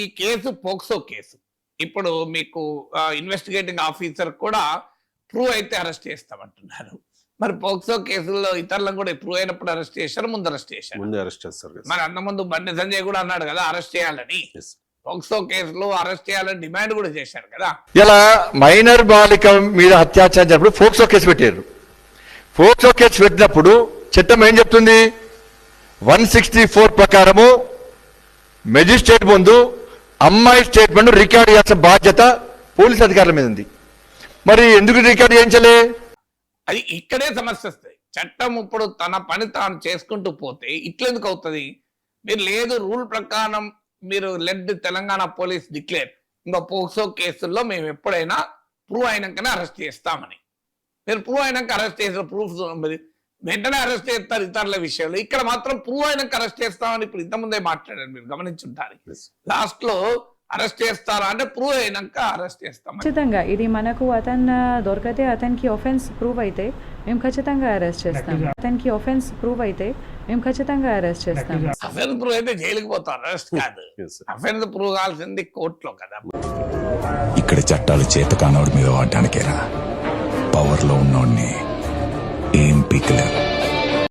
ఈ case POCSO case. ఇప్పుడు మీకు ఇన్వెస్టిగేటింగ్ ఆఫీసర్ కూడా ప్రూవ్ అయితే అరెస్ట్ చేస్తామంటున్నారు. మరి పోక్సో కేసుల్లో ఇతరులను కూడా ప్రూవ్ అయినప్పుడు అరెస్ట్ చేశారు, ముందు అరెస్ట్ చేశారు. మరి అంతకుముందు బండి సంజయ్ కూడా అన్నాడు కదా అరెస్ట్ చేయాలని. పోక్సో కేసులో అరెస్ట్ చేయాలని డిమాండ్ కూడా చేశారు కదా. ఇలా మైనర్ బాలిక మీద అత్యాచారం జరిగినప్పుడు పోక్సో కేసు పెట్టారు. పోక్సో కేసు పెట్టినప్పుడు చట్టం ఏం చెప్తుంది? 164 ప్రకారము మెజిస్ట్రేట్ ముందు అమ్మాయి స్టేట్మెంట్ రికార్డ్ చేయాల్సిన బాధ్యత పోలీస్ అధికారుల మీద ఉంది. మరి ఎందుకు రికార్డ్ చేయించలే? అది ఇక్కడే సమస్య వస్తుంది. చట్టం ఇప్పుడు తన పని తాను చేసుకుంటూ పోతే ఇట్లెందుకు అవుతుంది? మీరు లేదు రూల్ ప్రకారం మీరు లెడ్ తెలంగాణ పోలీస్ డిక్లేర్ ఇంకా పోక్సో కేసుల్లో మేము ఎప్పుడైనా ప్రూవ్ అయినాకనే అరెస్ట్ చేస్తామని. మీరు ప్రూవ్ అయినాక అరెస్ట్ చేసిన ప్రూఫ్ వెంటనే అరెస్ట్ చేస్తారు ఇతరుల విషయంలో. ఇక్కడ మాత్రం ప్రూవ్ అయినాక అరెస్ట్ చేస్తామని ఇప్పుడు ఇంతకుముందే మాట్లాడారు, మీరు గమనించుంటారు. లాస్ట్ లో అరెస్ట్ చేస్తారా అంటే ప్రూవ్ అయినాక అరెస్ట్ చేస్తాం. ఖచ్చితంగా ఇది మనకు అతను దొరికితే అతనికి ఆఫెన్స్ ప్రూవ్ అయితే మేము ఖచ్చితంగా అరెస్ట్ చేస్తాం. అతనికి ఆఫెన్స్ ప్రూవ్ అయితే మేము ఖచ్చితంగా అరెస్ట్ చేస్తాం. అఫెన్స్ ప్రూవ్ అయితే జైలుకి పోతాం, అరెస్ట్ కాదు. అఫెన్స్ ప్రూవ్ కావాల్సింది కోర్టులో కదా. ఇక్కడ చట్టాలు చేత కానోడి మీద వాడడానికేరా, పవర్ లో ఉన్నోడిని ఏం పీకలేరు.